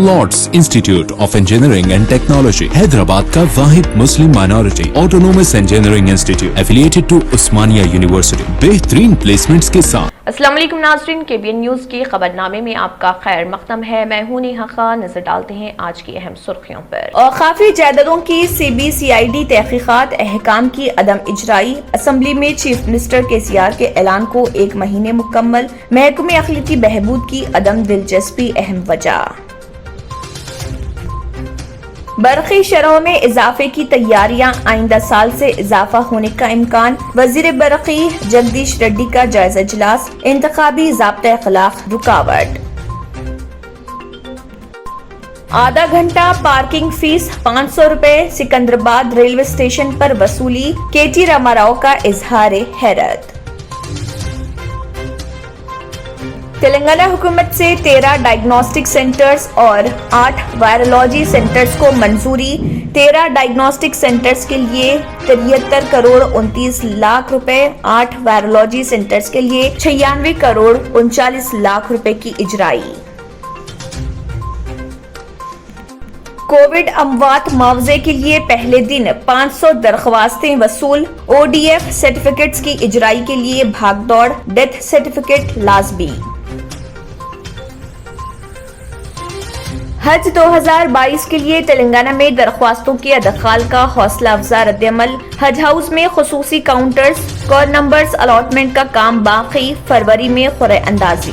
Lord's Institute of Engineering and Technology Hyderabad का वाहिद मुस्लिम minority autonomous engineering institute affiliated to Osmania University बेहतरीन placements के साथ। अस्सलाम वालेकुम नाज़रीन, KBN न्यूज़ के खबरनामे में आपका खैर मक़दम है। मैं हूं नेहा खान। नजर डालते हैं आज की अहम सुर्खियों पर। औक़ाफ़ी जायदादों की CBCID तहक़ीक़ात अहकाम की अदम इजराई, असम्बली में चीफ मिनिस्टर KCR के ऐलान को 1 महीने मुकम्मल, महकमे अखलाकी बहबूद की अदम दिलचस्पी अहम वजह। बरक़ी शरहों में इजाफे की तैयारियां, आइंदा साल से इजाफा होने का इम्कान। वज़ीर बरक़ी जगदीश रेड्डी का जायजा इजलास, इंतखाबी ज़ाब्ता अखलाक रुकावट। आधा घंटा पार्किंग फीस 500 रुपए, सिकंदराबाद रेलवे स्टेशन पर वसूली, KT रामाराव का इजहार हैरत। तेलंगाना हुकूमत से 13 डायग्नोस्टिक सेंटर्स और 8 वायरोलॉजी सेंटर्स को मंजूरी। 13 डायग्नोस्टिक सेंटर्स के लिए 73 करोड़ 29 लाख रुपए, 8 वायरोलॉजी सेंटर्स के लिए 96 करोड़ 39 लाख रुपए की इजराई। कोविड अमवात मुआवजे के लिए पहले दिन 500 दरख्वास्तें वसूल। ODF सर्टिफिकेट्स की इजराई के लिए भागदौड़, डेथ सर्टिफिकेट लाजमी। हज 2022 के लिए तेलंगाना में दरख्वास्तों की अदखाल का हौसला अफजा रद्द-ए-अमल। हज हाउस में खुसूसी काउंटर्स, कॉल नंबर्स अलॉटमेंट का काम बाकी, फरवरी में खुरे अंदाजी।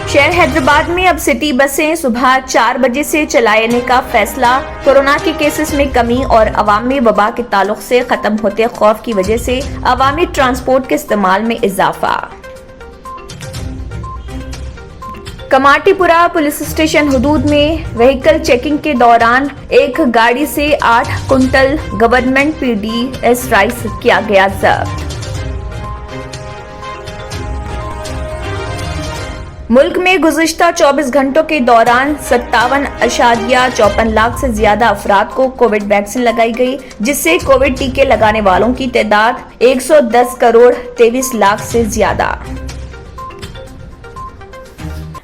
शहर हैदराबाद में अब सिटी बसें सुबह 4 बजे से चलाने का फैसला। कोरोना के केसेस में कमी और अवामी वबा के ताल्लुक से खत्म होते खौफ की वजह से अवामी ट्रांसपोर्ट के इस्तेमाल में इजाफा। कमाटीपुरा पुलिस स्टेशन हुदूद में व्हीकल चेकिंग के दौरान एक गाड़ी से 8 कुंटल गवर्नमेंट PDS राइस किया गया जब्त। मुल्क में गुज़िश्ता 24 घंटों के दौरान 57.54 लाख से ज्यादा अफराद को कोविड वैक्सीन लगाई गई, जिससे कोविड टीके लगाने वालों की तादाद 110 करोड़ 23 लाख से ज्यादा।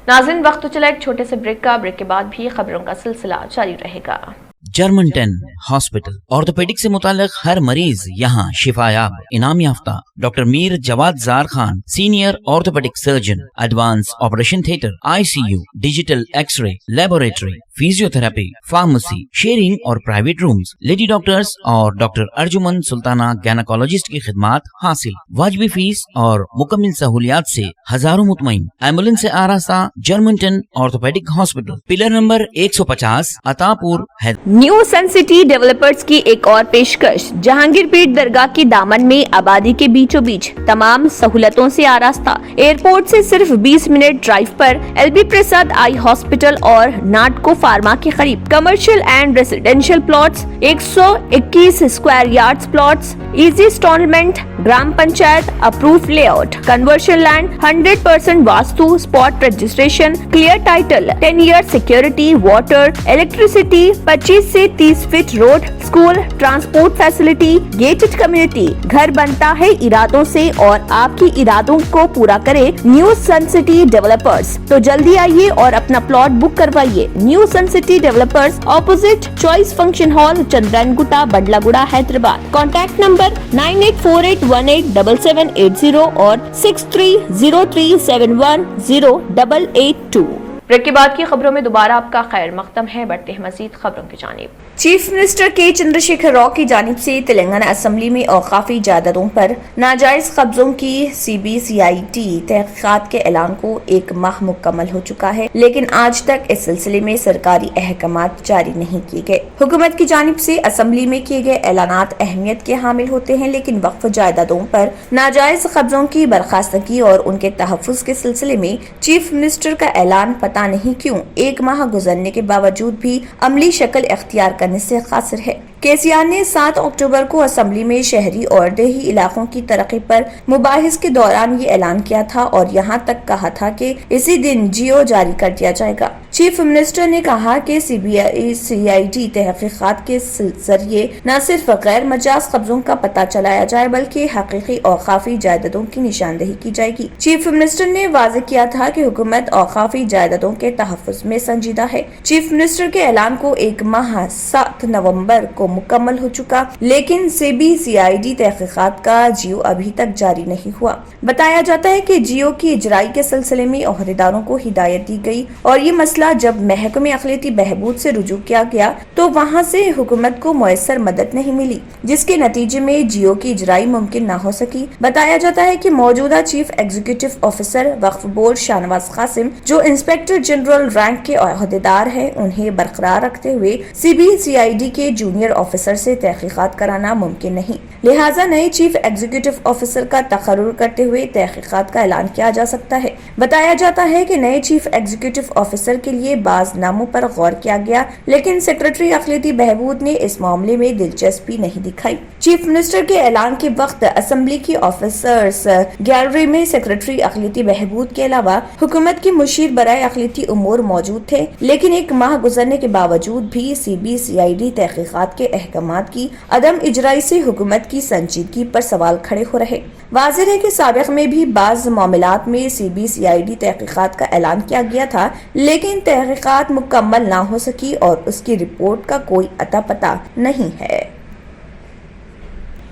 नाज़रीन, वक्त तो चला एक छोटे से ब्रेक का। ब्रेक के बाद भी खबरों का सिलसिला जारी रहेगा। जर्मनटन हॉस्पिटल ऑर्थोपेडिक से मुताल्लिक हर मरीज यहाँ शिफायाब। इनाम याफ्ता doctor Mir Jawad Zar Khan, senior orthopaedic surgeon, advance operation theatre, ICU, digital X ray, laboratory, physiotherapy, pharmacy, sharing और प्राइवेट रूम्स, लेडी डॉक्टर्स और डॉक्टर अर्जुमन सुल्ताना गायनेकोलॉजिस्ट की खिदमात हासिल। वाजिबी फीस और मुकम्मल सहूलियात से हजारों मुतमईन। एम्बुलेंस से आरास्ता Germanton orthopaedic hospital, pillar number 150, Attapur है। न्यू सन सिटी डेवलपर्स की एक और पेशकश। जहांगीर पीर दरगाह के दामन में आबादी के बीचों बीच तमाम सहूलतों से आरास्ता। एयरपोर्ट से सिर्फ 20 मिनट ड्राइव पर LB प्रसाद आई हॉस्पिटल और नाटको फार्मा के करीब। Commercial and residential plots, 121 square yards plots, easy instalment, gram panchayat approve layout, conversion land, 100% vastu, spot registration, clear title, 10 year security, water, electricity, 25 से 30 feet road, school, transport facility, gated community. घर बनता है इरादों से और आपकी इरादों को पूरा करे न्यू सन सिटी डेवलपर्स। तो जल्दी आइए और अपना प्लॉट बुक करवाइए। New Sun City Developers, opposite Choice Function Hall, Chandrayangutta, Badlaguda, Hyderabad. Contact number 9848187780 और 6303710882। ब्रेक के बाद की खबरों में दोबारा आपका खैर मक़दम है। बढ़ते हैं मजीद खबरों की जानिब। चीफ मिनिस्टर के चंद्रशेखर राव की जानिब से तेलंगाना असम्बली में औक़ाफ़ी जायदादों पर नाजायज कब्जों की CBCID तहक़ीक़ात के ऐलान को 1 माह मुकम्मल हो चुका है, लेकिन आज तक इस सिलसिले में सरकारी अहकामात जारी नहीं किए गए। हुकूमत की जानिब से असम्बली में किए गए ऐलानात अहमियत के हामिल होते हैं, लेकिन वक्फ जायदादों पर नाजायज कब्जों की बर्खास्तगी और उनके तहफ़्फ़ुज़ के सिलसिले में चीफ मिनिस्टर का ऐलान पता नहीं क्यों 1 माह गुजरने के बावजूद भी अमली शक्ल इख्तियार करने से कासिर है। KCR ने 7 अक्टूबर को असम्बली में शहरी और देही इलाकों की तरक्की पर मुबाहिस के दौरान ये ऐलान किया था और यहाँ तक कहा था कि इसी दिन GO जारी कर दिया जाएगा। چیف منسٹر نے کہا کہ CID تحقیقات کے ذریعے نہ صرف غیر مجاز قبضوں کا پتہ چلایا جائے بلکہ حقیقی اوقافی جائیدادوں کی نشاندہی کی جائے گی۔ چیف منسٹر نے واضح کیا تھا کہ حکومت اوقافی جائیدادوں کے تحفظ میں سنجیدہ ہے۔ چیف منسٹر کے اعلان کو 1 ماہ 7 نومبر کو مکمل ہو چکا، لیکن CID تحقیقات کا جیو ابھی تک جاری نہیں ہوا۔ بتایا جاتا ہے کہ جیو کی اجرائی کے سلسلے میں عہدیداروں کو ہدایت دی گئی اور یہ مسئلہ جب محکمہ اقلیتی بہبود سے رجوع کیا گیا تو وہاں سے حکومت کو میسر مدد نہیں ملی، جس کے نتیجے میں جیو کی اجرائی ممکن نہ ہو سکی۔ بتایا جاتا ہے کہ موجودہ چیف ایگزیکٹو آفیسر وقف بورڈ شاہنواز قاسم، جو انسپیکٹر جنرل رینک کے عہدیدار ہیں، انہیں برقرار رکھتے ہوئے CID کے جونیئر آفیسر سے تحقیقات کرانا ممکن نہیں، لہٰذا نئے چیف ایگزیکٹو آفیسر کا تقرر کرتے ہوئے تحقیقات کا اعلان کیا جا سکتا ہے۔ بتایا جاتا ہے کہ نئے چیف ایگزیکٹو آفیسر کے لیے بعض ناموں پر غور کیا گیا، لیکن سیکرٹری اقلیتی بہبود نے اس معاملے میں دلچسپی نہیں دکھائی۔ چیف منسٹر کے اعلان کے وقت اسمبلی کی آفیسرز گیلری میں سیکرٹری اقلیتی بہبود کے علاوہ حکومت کے مشیر برائے اقلیتی امور موجود تھے، لیکن 1 ماہ گزرنے کے باوجود بھی CID تحقیقات کے احکامات کی عدم اجرائی سے حکومت کی سنجیدگی پر سوال کھڑے ہو رہے۔ واضح ہے کہ سابق میں بھی بعض معاملات میں CID تحقیقات کا اعلان کیا گیا تھا، لیکن تحقیقات مکمل نہ ہو سکی اور اس کی رپورٹ کا کوئی اتا پتہ نہیں ہے۔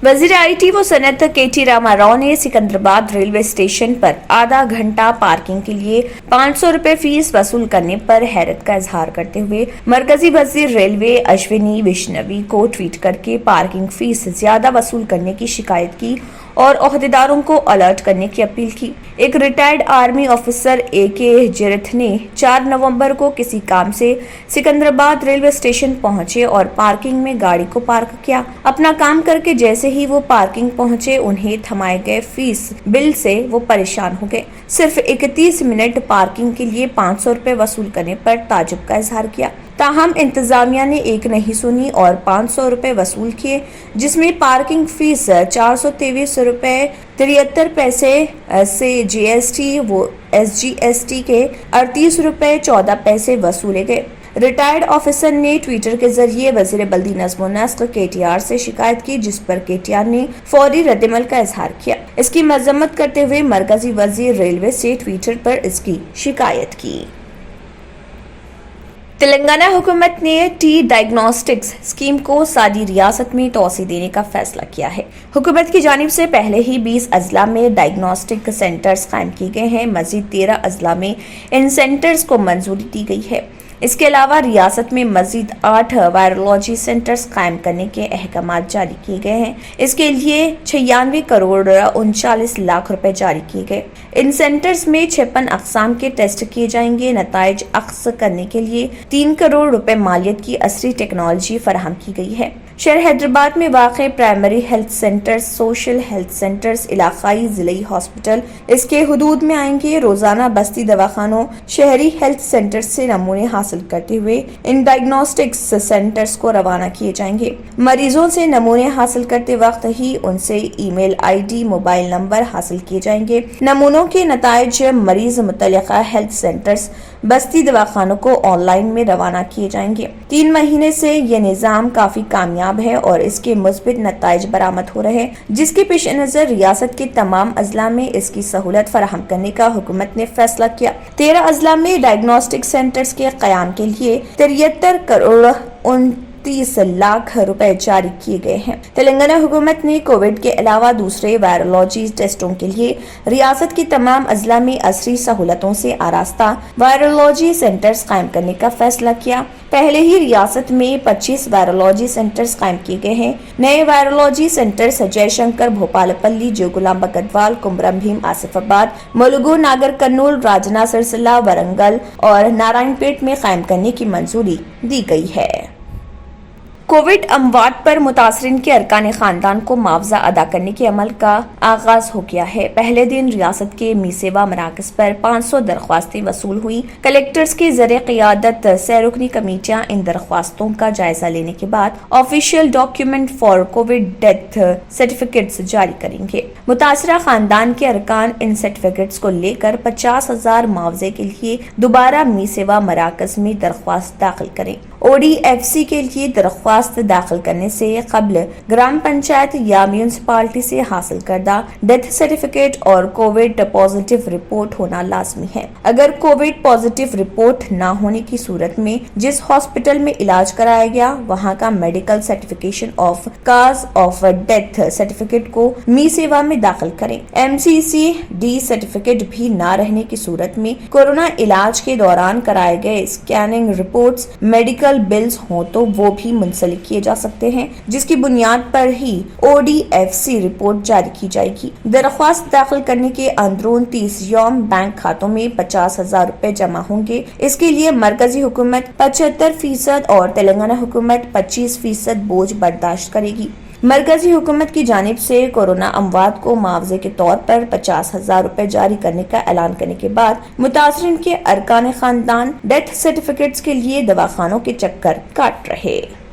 وزیر IT و صنعت KT راما راؤ نے سکندرآباد ریلوے اسٹیشن پر آدھا گھنٹہ پارکنگ کے لیے 500 روپے فیس وصول کرنے پر حیرت کا اظہار کرتے ہوئے مرکزی وزیر ریلوے اشونی ویشنوی کو ٹویٹ کر کے پارکنگ فیس زیادہ وصول کرنے کی شکایت کی اور عہدیداروں کو الرٹ کرنے کی اپیل کی۔ ایک ریٹائرڈ آرمی آفیسر AK جیرتھ نے 4 نومبر کو کسی کام سے سکندرآباد ریلوے اسٹیشن پہنچے اور پارکنگ میں گاڑی کو پارک کیا۔ اپنا کام کر کے جیسے ہی وہ پارکنگ پہنچے، انہیں تھمائے گئے فیس بل سے وہ پریشان ہو گئے۔ صرف 31 منٹ پارکنگ کے لیے 500 روپے وصول کرنے پر تعجب کا اظہار کیا، تاہم انتظامیہ نے ایک نہیں سنی اور 500 روپے وصول کیے، جس میں پارکنگ فیس 423 روپے 73 پیسے سے GST و SGST کے 38 روپے 14 پیسے وصولے گئے۔ ریٹائرڈ آفیسر نے ٹویٹر کے ذریعے وزیر بلدی نظم و نسق KTR سے شکایت کی، جس پر KTR نے فوری ردعمل کا اظہار کیا۔ اس کی مذمت کرتے ہوئے مرکزی وزیر ریلوے سے ٹویٹر پر اس کی شکایت کی۔ تلنگانہ حکومت نے ڈائگنوسٹکس اسکیم کو ساری ریاست میں توسیع دینے کا فیصلہ کیا ہے۔ حکومت کی جانب سے پہلے ہی 20 اضلاع میں ڈائگنوسٹک سینٹرز قائم کیے گئے ہیں، مزید 13 اضلاع میں ان سینٹرز کو منظوری دی گئی ہے۔ اس کے علاوہ ریاست میں مزید 8 وائرولوجی سینٹرز قائم کرنے کے احکامات جاری کیے گئے ہیں۔ اس کے لیے 96 کروڑ 39 لاکھ روپے جاری کیے گئے۔ ان سینٹرز میں 56 اقسام کے ٹیسٹ کیے جائیں گے۔ نتائج اخذ کرنے کے لیے 3 کروڑ روپے مالیت کی عصری ٹیکنالوجی فراہم کی گئی ہے۔ شہر حیدرآباد میں واقع primary health centres, social health centres, علاقائی ضلعی ہاسپٹل اس کے حدود میں آئیں گے۔ روزانہ بستی دواخانوں، شہری ہیلتھ سینٹرز سے نمونے حاصل کرتے ہوئے ان ڈائگنوسٹکس سینٹرز کو روانہ کیے جائیں گے۔ مریضوں سے نمونے حاصل کرتے وقت ہی ان سے ای میل ID، موبائل نمبر حاصل کیے جائیں گے۔ نمونوں کے نتائج مریض متعلقہ ہیلتھ سینٹرز، بستی دواخانوں کو آن لائن میں روانہ کیے جائیں گے۔ 3 مہینے سے یہ نظام کافی کامیاب ہے اور اس کے مثبت نتائج برآمد ہو رہے ہیں، جس کے پیش نظر ریاست کے تمام اضلاع میں اس کی سہولت فراہم کرنے کا حکومت نے فیصلہ کیا۔ 13 اضلاع میں ڈائگنوسٹک سینٹرز کے قیام کے لیے 73 کروڑ 29 لاکھ روپے جاری کیے گئے ہیں۔ تلنگانہ حکومت نے کووڈ کے علاوہ دوسرے وائرولوجی ٹیسٹوں کے لیے ریاست کی تمام اضلاع میں عصری سہولتوں سے آراستہ وائرولوجی سینٹرز قائم کرنے کا فیصلہ کیا۔ پہلے ہی ریاست میں 25 وائرولوجی سینٹرز قائم کیے گئے ہیں۔ نئے وائرولوجی سینٹرز جے شنکر، بھوپال پلی، جوگلام بگدوال، کمرم بھیم، آصف آباد، ملگو، ناگر کرنول، راجنا سرسلہ، ورنگل اور نارائن پیٹ میں قائم کرنے کی منظوری دی گئی ہے۔ कोविड अमवात पर मुतासरीन के अरकान खानदान को मुआवजा अदा करने के अमल का आगाज हो गया है। पहले दिन रियासत के मीसेवा मराकज पर 500 दरख्वास्तें वसूल हुई। कलेक्टर्स की ज़रिए क़ियादत सैरुकनी कमेटियां इन दरख्वास्तों का जायजा लेने के बाद official document for Covid death certificates जारी करेंगे। मुतासरा खानदान के अरकान इन सर्टिफिकेट्स को लेकर 50,000 मुआवजे के लिए दोबारा मीसेवा मराकज में दरख्वास्त दाखिल करें। ODFC के लिए दरख्वास्त दाखिल करने से कबल ग्राम पंचायत या म्यूनसिपालिटी से हासिल करदा डेथ सर्टिफिकेट और कोविड पॉजिटिव रिपोर्ट होना लाजमी है। अगर कोविड पॉजिटिव रिपोर्ट न होने की सूरत में जिस हॉस्पिटल में इलाज कराया गया वहां का medical certification of cause of death certificate को मी सेवा में दाखिल करें। MCCD सर्टिफिकेट भी न रहने की सूरत में कोरोना इलाज के दौरान कराए गए स्कैनिंग रिपोर्ट्स मेडिकल बिल्स हो तो वो भी मुंसलिक किए जा सकते हैं, जिसकी बुनियाद पर ही ODFC रिपोर्ट जारी की जाएगी। दरख्वास्त दाखिल करने के अंदरून 30 यौम बैंक खातों में 50,000 रुपए जमा होंगे। इसके लिए मरकजी हुकूमत 75% और तेलंगाना हुकूमत 25% बोझ बर्दाश्त करेगी। मरकजी हुकूमत की जानिब से कोरोना अमवात को मुआवजे के तौर पर 50,000 रुपए जारी करने का ऐलान करने के बाद मुतासरीन के अरकान खानदान डेथ सर्टिफिकेट्स के लिए दवाखानों के चक्कर काट रहे।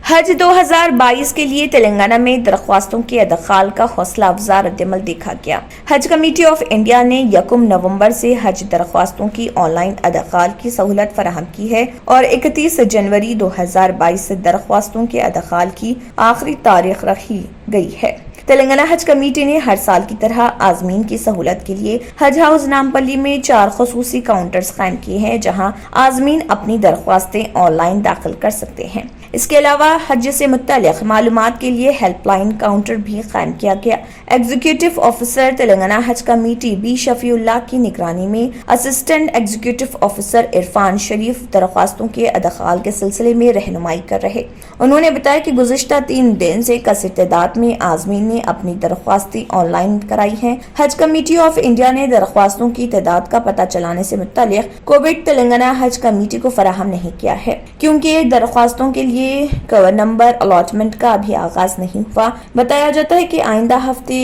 हज 2022 के लिए तेलंगाना में दरख्वास्तों के अदखाल का हौसला अफजा रद्दमल देखा गया। हज कमेटी ऑफ इंडिया ने 1 नवंबर से हज दरख्वास्तों की ऑनलाइन अदखाल की सहूलत फराहम की है और 31 जनवरी 2022 से दरख्वास्तों के अदखाल की आखिरी तारीख रखी गई है। तेलंगाना हज कमेटी ने हर साल की तरह आजमीन की सहूलत के लिए हज हाउस नामपल्ली में 4 खुसूसी काउंटर्स कायम किए हैं, जहां आजमीन अपनी दरख्वास्तें ऑनलाइन दाखिल कर सकते हैं। इसके अलावा हज से मुत्तल्लिक़ मालूमात के लिए हेल्पलाइन काउंटर भी कायम किया गया। एग्जीक्यूटिव ऑफिसर तेलंगाना हज कमेटी बी शफीउल्लाह की निगरानी में असिस्टेंट एग्जीक्यूटिव ऑफिसर इरफान शरीफ दरख्वास्तों के अदखाल के सिलसिले में रहनुमाई कर रहे। उन्होंने बताया कि गुज़िश्ता 3 दिन से कसीर तादाद में आजमीन ने अपनी दरख्वास्तें ऑनलाइन कराई हैं। हज कमेटी ऑफ इंडिया ने दरख्वास्तों की तादाद का पता चलाने से मुत्तल्लिक़ कोविड तेलंगाना हज कमेटी को फराहम नहीं किया है, क्योंकि दरख्वास्तों के लिए कवर नंबर अलॉटमेंट का अभी आगाज नहीं हुआ। बताया जाता है कि आइंदा हफ्ते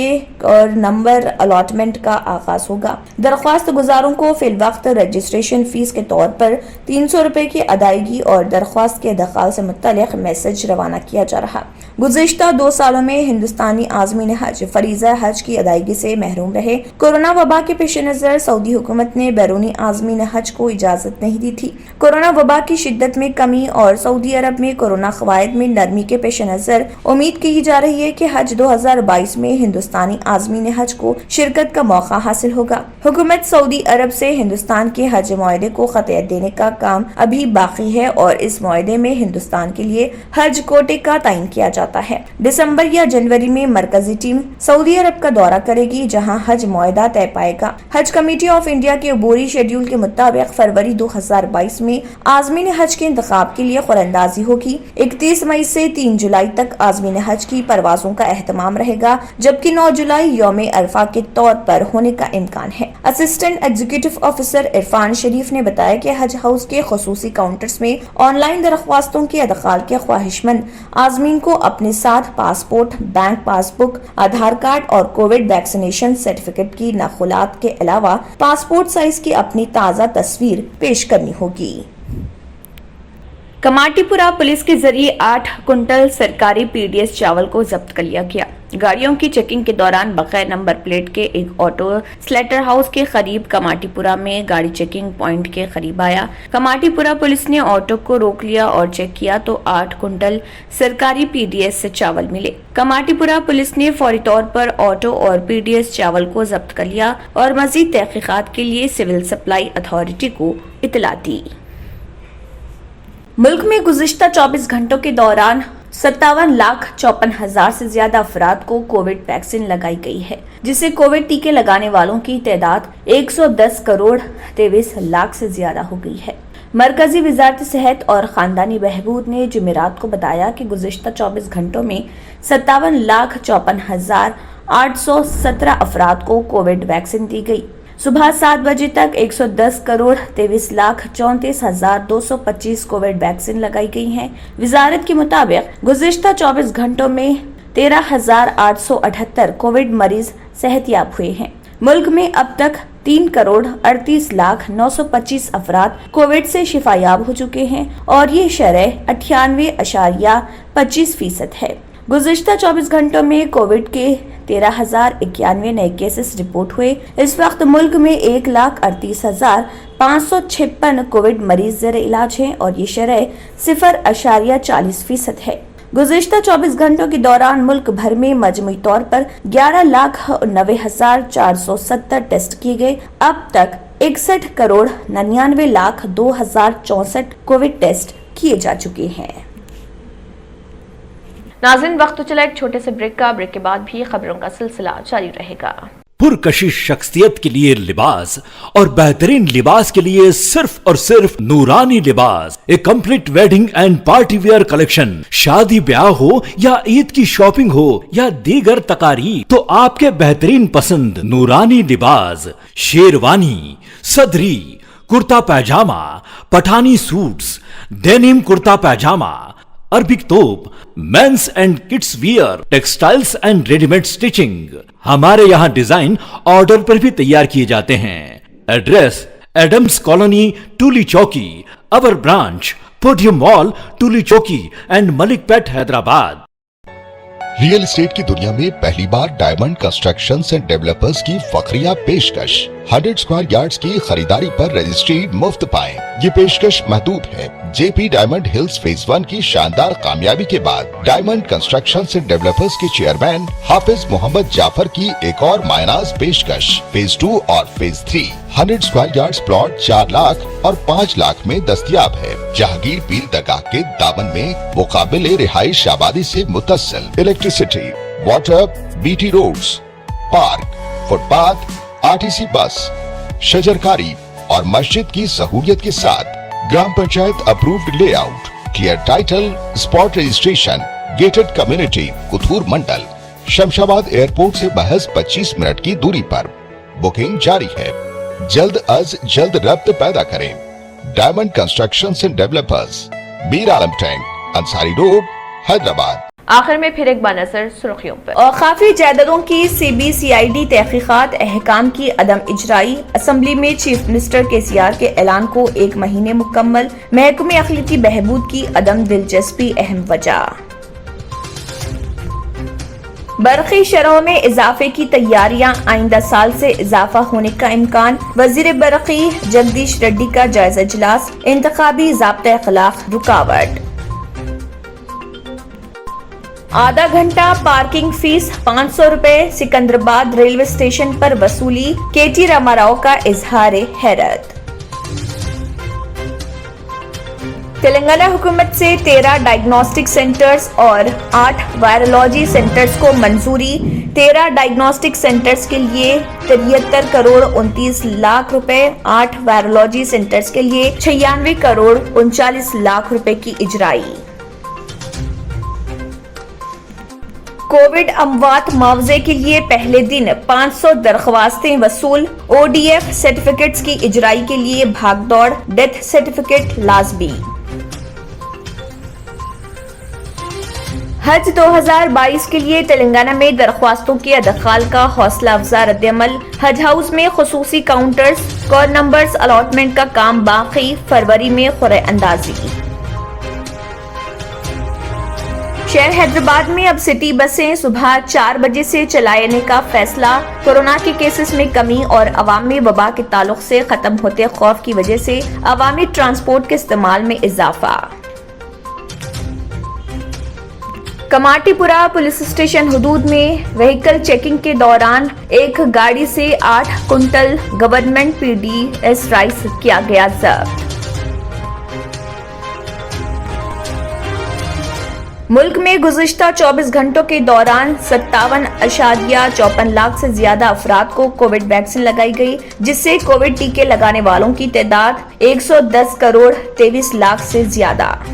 और नंबर अलॉटमेंट का आगाज होगा। दरख्वास्त गुजारों को फिल वक्त रजिस्ट्रेशन फीस के तौर पर 300 रुपए की अदायगी और दरख्वास्त के दखाल से मुत्तल्लिक़ मैसेज रवाना किया जा रहा। गुज़िश्ता 2 सालों में हिंदुस्तानी आज़मीन हज फरीज़ा हज की अदायगी से महरूम रहे। कोरोना वबा के पेश नज़र सऊदी हुकूमत ने बैरूनी आज़मीन हज को इजाजत नहीं दी थी। कोरोना वबा की शिद्दत में कमी और सऊदी अरब में कोरोना क़वायद में नरमी के पेश नज़र उम्मीद की जा रही है कि हज 2022 में हिंदुस्तानी आज़मीन हज को शिरकत का मौका हासिल होगा। हुकूमत सऊदी अरब से हिंदुस्तान के हज मुआहदे को ख़तियत देने का काम अभी बाकी है और इस मुआहदे में हिंदुस्तान के लिए हज कोटे का तयन किया जाता है। दिसंबर या जनवरी में मरकजी टीम सऊदी अरब का दौरा करेगी, जहां हज मुआहदा तय पाएगा। हज कमेटी ऑफ इंडिया के अबूरी शेड्यूल के मुताबिक फरवरी 2022 में आज़मीन हज के इंतखाब के लिए क़ुरअंदाज़ी होगी। 31 मई से 3 जुलाई तक आज़मीन हज की परवाज़ों का एहतमाम रहेगा, जबकि 9 जुलाई यौम अरफा के तौर पर होने का इम्कान है। असिस्टेंट एग्जीक्यूटिव ऑफिसर इरफान शरीफ ने बताया कि हज हाउस के खुसूसी काउंटर्स में ऑनलाइन दरख्वास्तों के अदखाल के ख्वाहिशमंद आज़मीन को अपने साथ पासपोर्ट, बैंक पासबुक, आधार कार्ड और कोविड वैक्सीनेशन सर्टिफिकेट की नकुलात के अलावा पासपोर्ट साइज की अपनी ताज़ा तस्वीर पेश करनी होगी। कमाटीपुरा पुलिस के जरिए 8 कुंटल सरकारी PDS चावल को जब्त कर लिया गया। गाड़ियों की चेकिंग के दौरान बगैर नंबर प्लेट के एक ऑटो स्लेटर हाउस के करीब कमाटीपुरा में गाड़ी चेकिंग पॉइंट के करीब आया। कमाटीपुरा पुलिस ने ऑटो को रोक लिया और चेक किया तो 8 कुंटल सरकारी PDS से चावल मिले। कमाटीपुरा पुलिस ने फौरी तौर पर ऑटो और PDS चावल को जब्त कर लिया और मजीद तहकीकात के लिए सिविल सप्लाई अथॉरिटी को इतला दी। मुल्क में गुज़िश्ता 24 घंटों के दौरान 57,54,000 से ज्यादा अफराद को कोविड वैक्सीन लगाई गई है, जिससे कोविड टीके लगाने वालों की तादाद 110 करोड़ 23 लाख से ज्यादा हो गई है। मरकजी वजारत सेहत और खानदानी बहबूद ने जुमेरात को बताया कि गुज़िश्ता 24 घंटों में 57,54,817 अफराद को कोविड वैक्सीन दी गई। सुबह 7 बजे तक 110 करोड़ 23,34,225 कोविड वैक्सीन लगाई गई हैं। वजारत के मुताबिक गुज़िश्ता 24 घंटों में 13,878 कोविड मरीज सेहतयाब हुए हैं। मुल्क में अब तक 3,38,925 अफराद कोविड से शिफायाब हो चुके हैं और ये शरह 98.25% है। गुज़िश्ता 24 घंटों में कोविड के 13,091 नए केसेस रिपोर्ट हुए। इस वक्त मुल्क में 1,38,556 कोविड मरीज ज़ेर इलाज हैं और ये शरह 0.40% है। गुज़िश्ता 24 घंटों के दौरान मुल्क भर में मजमूई तौर पर 11,90,470 टेस्ट किए गए। अब तक 61,99,02,064 कोविड टेस्ट किए जा चुके हैं। नाज़रीन, वक्त तो चला एक छोटे से ब्रेक का। ब्रेक के बाद भी खबरों का सिलसिला जारी रहेगा। पुरकशिश शख्सियत के लिए लिबास और बेहतरीन लिबास के लिए सिर्फ और सिर्फ Noorani Libas, a complete wedding and party wear collection. शादी ब्याह हो या ईद की शॉपिंग हो या दीगर तकारीब, तो आपके बेहतरीन पसंद नूरानी लिबास, शेरवानी, सदरी, kurta pyjama, Pathani suits, denim kurta pyjama, Arabic thobe, men's and kids wear, textiles and readymade stitching. हमारे यहाँ डिजाइन ऑर्डर पर भी तैयार किए जाते हैं। एड्रेस एडम्स कॉलोनी, टूली चौकी, अवर ब्रांच पोडियम मॉल, टूली चौकी एंड मलिकपेट, हैदराबाद। रियल एस्टेट की दुनिया में पहली बार डायमंड कंस्ट्रक्शंस एंड डेवलपर्स की फखरिया पेशकश। 100 स्क्वायर यार्ड्स की खरीदारी पर रजिस्ट्री मुफ्त पाएं। ये पेशकश महदूद है। जेपी डायमंड हिल्स फेज 1 की शानदार कामयाबी के बाद डायमंड कंस्ट्रक्शंस एंड डेवलपर्स के चेयरमैन हाफिज मोहम्मद जाफर की एक और मायनाज पेशकश। फेज 2 और phase 3 100 square yards plot 4 lakh और 5 लाख में दस्तयाब है। जहांगीर पीर दरगाह के दामन में मुकाबिल रिहाइश आबादी से मुतस्सिल electricity, water, BT roads, park, footpath, RTC bus, शजरकारी और मस्जिद की सहूलियत के साथ gram panchayat approved layout, clear title, spot registration, gated community, Kothur mandal, Shamshabad airport से महज 25 मिनट की दूरी पर। बुकिंग जारी है। जल्द अज जल्द रब्त पैदा करें। Diamond constructions and developers, Mir Alam tank, Ansari road, Hyderabad. आखिर में फिर एक बार नजर सुर्खियों पर। और काफी जायदादों की CBCID तहकीकात अहकाम की अदम इजराई। असम्बली में चीफ मिनिस्टर KCR के ऐलान को 1 महीने मुकम्मल। महकमे अखलाकी बहबूद की अदम दिलचस्पी अहम वजह। बरक़ी शरहों में इजाफे की तैयारियां, आइंदा साल से इजाफा होने का इम्कान। वजीर बरक़ी जगदीश रेड्डी का जायजा इजलास। इंतखाबी ज़ाब्ता अखलाक रुकावट। आधा घंटा पार्किंग फीस 500 रुपए सिकंदराबाद रेलवे स्टेशन पर वसूली। KT रामाराव का इजहार हैरत। तेलंगाना हुकूमत से 13 डायग्नोस्टिक सेंटर्स और 8 वायरोलॉजी सेंटर्स को मंजूरी। 13 डायग्नोस्टिक सेंटर्स के लिए 73 करोड़ 29 लाख रुपए, 8 वायरोलॉजी सेंटर्स के लिए 96 करोड़ 39 लाख रुपए की इजराई। कोविड अमवात मुआवजे के लिए पहले दिन 500 दरख्वास्तें वसूल। ODF सर्टिफिकेट्स की इजराई के लिए भागदौड़। डेथ सर्टिफिकेट लाजमी। हज 2022 के लिए तेलंगाना में दरख्वास्तों के अदखाल का हौसला अफजा रद्दअमल। हज हाउस में खुसूसी काउंटर्स, कॉल नंबर्स अलॉटमेंट का काम बाकी। फरवरी में खुरे अंदाजी। शहर हैदराबाद में अब सिटी बसें सुबह 4 बजे से चलाने का फैसला। कोरोना के केसेस में कमी और अवामी वबा के ताल्लुक से खत्म होते खौफ की वजह से अवामी ट्रांसपोर्ट के इस्तेमाल में इजाफा। कमाटीपुरा पुलिस स्टेशन हुदूद में व्हीकल चेकिंग के दौरान एक गाड़ी से 8 कुंटल गवर्नमेंट PDS राइस किया गया जब्त। मुल्क में गुज़िश्ता 24 घंटों के दौरान 57.54 लाख से ज्यादा अफराद को कोविड वैक्सीन लगाई गई, जिससे कोविड टीके लगाने वालों की तादाद 110 करोड़ 23 लाख से ज्यादा।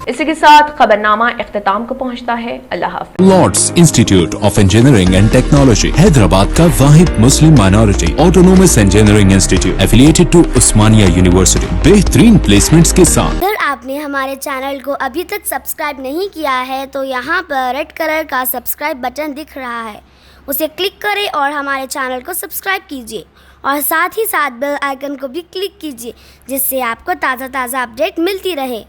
इसी के साथ खबरनामा इख्तिताम को पहुंचता है। अल्लाह हाफ़िज़। Lords Institute of Engineering and Technology, Hyderabad का वाहिद मुस्लिम minority autonomous engineering institute affiliated to Osmania University, बेहतरीन प्लेसमेंट्स के साथ। अगर आपने हमारे चैनल को अभी तक सब्सक्राइब नहीं किया है तो यहाँ पर रेड कलर का सब्सक्राइब बटन दिख रहा है, उसे क्लिक करें और हमारे चैनल को सब्सक्राइब कीजिए और साथ ही साथ बेल आइकन को भी क्लिक कीजिए, जिससे आपको ताज़ा अपडेट मिलती रहे।